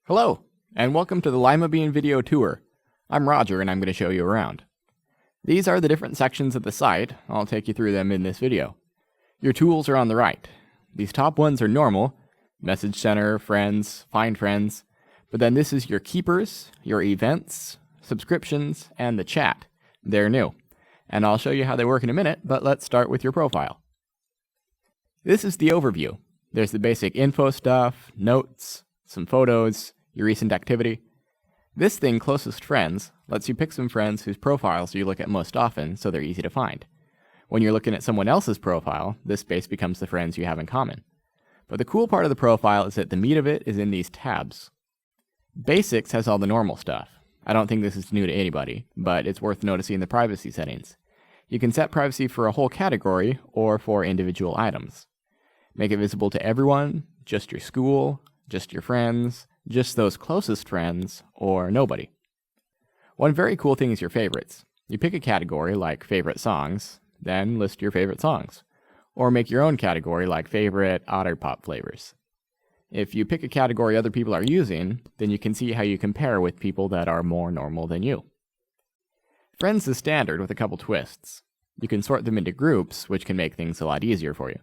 Hello, and welcome to the Lymabean video tour. I'm Roger, and I'm going to show you around. These are the different sections of the site. I'll take you through them in this video. Your tools are on the right. These top ones are normal: Message Center, Friends, Find Friends. But then this is your Keepers, your Events, Subscriptions, and the Chat. They're new. And I'll show you how they work in a minute, but let's start with your profile. This is the overview. There's the basic info stuff, notes, some photos, your recent activity. This thing, Closest Friends, lets you pick some friends whose profiles you look at most often, so they're easy to find. When you're looking at someone else's profile, this space becomes the friends you have in common. But the cool part of the profile is that the meat of it is in these tabs. Basics has all the normal stuff. I don't think this is new to anybody, but it's worth noticing the privacy settings. You can set privacy for a whole category or for individual items. Make it visible to everyone, just your school, just your friends, just those closest friends, or nobody. One very cool thing is your favorites. You pick a category like favorite songs, then list your favorite songs. Or make your own category like favorite Otter Pop flavors. If you pick a category other people are using, then you can see how you compare with people that are more normal than you. Friends is standard with a couple twists. You can sort them into groups, which can make things a lot easier for you.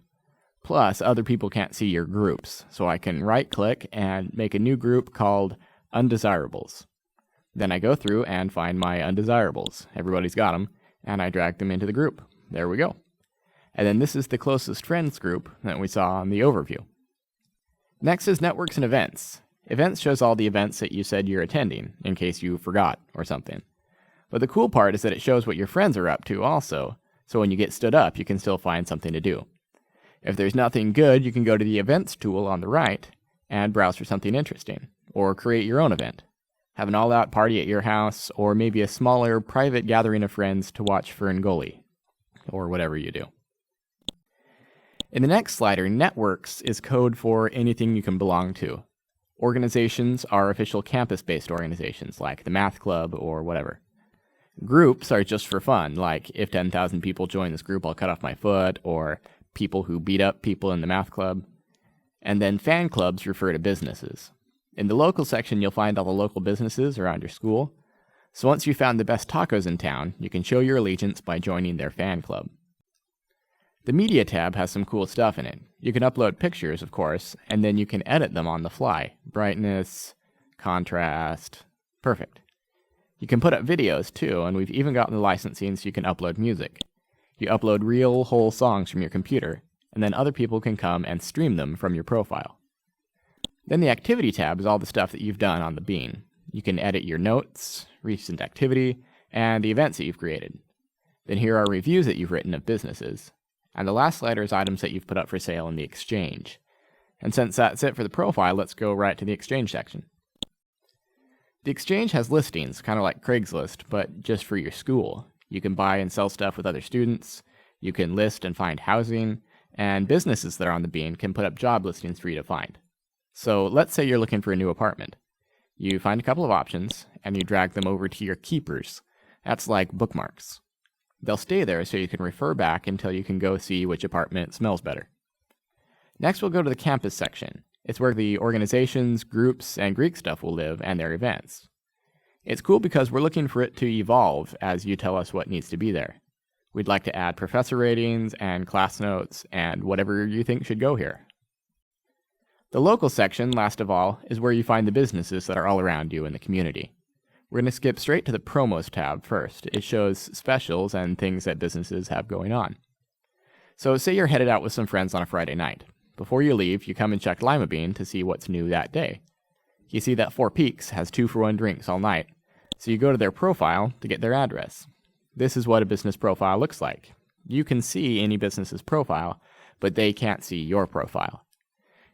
Plus, other people can't see your groups, so I can right-click and make a new group called Undesirables. Then I go through and find my undesirables. Everybody's got them, and I drag them into the group. There we go. And then this is the Closest Friends group that we saw in the overview. Next is Networks and Events. Events shows all the events that you said you're attending, in case you forgot or something. But the cool part is that it shows what your friends are up to also, so when you get stood up, you can still find something to do. If there's nothing good, you can go to the Events tool on the right and browse for something interesting, or create your own event. Have an all-out party at your house, or maybe a smaller, private gathering of friends to watch Ferngully, or whatever you do. In the next slider, Networks is code for anything you can belong to. Organizations are official campus-based organizations, like the Math Club or whatever. Groups are just for fun, like if 10,000 people join this group, I'll cut off my foot, or people who beat up people in the Math Club. And then fan clubs refer to businesses. In the local section, you'll find all the local businesses around your school. So once you've found the best tacos in town, you can show your allegiance by joining their fan club. The Media tab has some cool stuff in it. You can upload pictures, of course, and then you can edit them on the fly. Brightness, contrast, perfect. You can put up videos too, and we've even gotten the licensing so you can upload music. You upload real, whole songs from your computer, and then other people can come and stream them from your profile. Then the Activity tab is all the stuff that you've done on the Bean. You can edit your notes, recent activity, and the events that you've created. Then here are reviews that you've written of businesses. And the last slider is items that you've put up for sale in the Exchange. And since that's it for the profile, let's go right to the Exchange section. The Exchange has listings, kind of like Craigslist, but just for your school. You can buy and sell stuff with other students, you can list and find housing, and businesses that are on the Bean can put up job listings for you to find. So let's say you're looking for a new apartment. You find a couple of options, and you drag them over to your Keepers. That's like bookmarks. They'll stay there so you can refer back until you can go see which apartment smells better. Next we'll go to the Campus section. It's where the organizations, groups, and Greek stuff will live and their events. It's cool because we're looking for it to evolve as you tell us what needs to be there. We'd like to add professor ratings and class notes and whatever you think should go here. The Local section, last of all, is where you find the businesses that are all around you in the community. We're going to skip straight to the Promos tab first. It shows specials and things that businesses have going on. So say you're headed out with some friends on a Friday night. Before you leave, you come and check Lymabean to see what's new that day. You see that Four Peaks has 2-for-1 drinks all night, so you go to their profile to get their address. This is what a business profile looks like. You can see any business's profile, but they can't see your profile.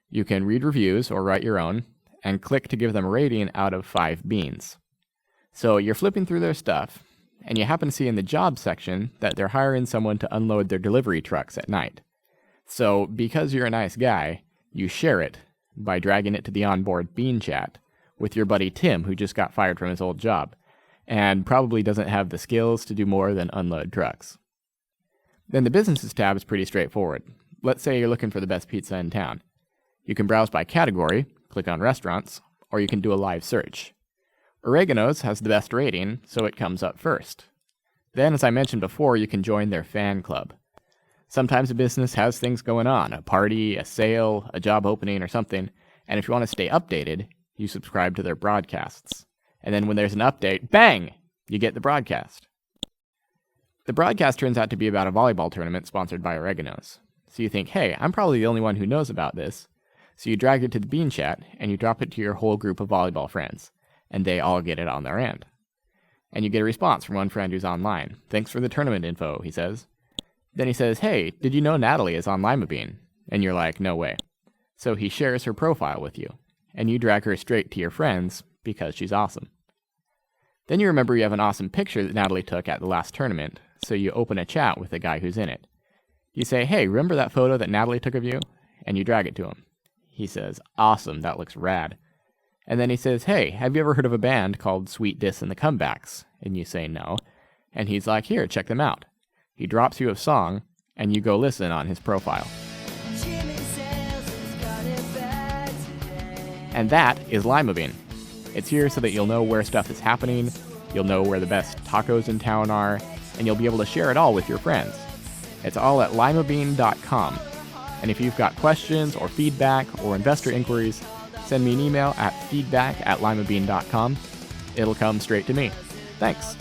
You can read reviews or write your own, and click to give them a rating out of 5 beans. So you're flipping through their stuff, and you happen to see in the job section that they're hiring someone to unload their delivery trucks at night. So because you're a nice guy, you share it by dragging it to the onboard Bean chat with your buddy Tim, who just got fired from his old job, and probably doesn't have the skills to do more than unload trucks. Then the Businesses tab is pretty straightforward. Let's say you're looking for the best pizza in town. You can browse by category, click on restaurants, or you can do a live search. Oregano's has the best rating, so it comes up first. Then, as I mentioned before, you can join their fan club. Sometimes a business has things going on, a party, a sale, a job opening, or something, and if you want to stay updated, you subscribe to their broadcasts. And then when there's an update, bang! You get the broadcast. The broadcast turns out to be about a volleyball tournament sponsored by Oregano's. So you think, hey, I'm probably the only one who knows about this. So you drag it to the Bean Chat, and you drop it to your whole group of volleyball friends, and they all get it on their end. And you get a response from one friend who's online. Thanks for the tournament info, he says. Then he says, hey, did you know Natalie is on Lymabean? And you're like, no way. So he shares her profile with you, and you drag her straight to your friends because she's awesome. Then you remember you have an awesome picture that Natalie took at the last tournament, so you open a chat with the guy who's in it. You say, hey, remember that photo that Natalie took of you? And you drag it to him. He says, awesome, that looks rad. And then he says, hey, have you ever heard of a band called Sweet Dis and the Comebacks? And you say no. And he's like, here, check them out. He drops you a song, and you go listen on his profile. And that is Lymabean. It's here so that you'll know where stuff is happening, you'll know where the best tacos in town are, and you'll be able to share it all with your friends. It's all at lymabean.com. And if you've got questions or feedback or investor inquiries, send me an email at feedback@lymabean.com. It'll come straight to me. Thanks.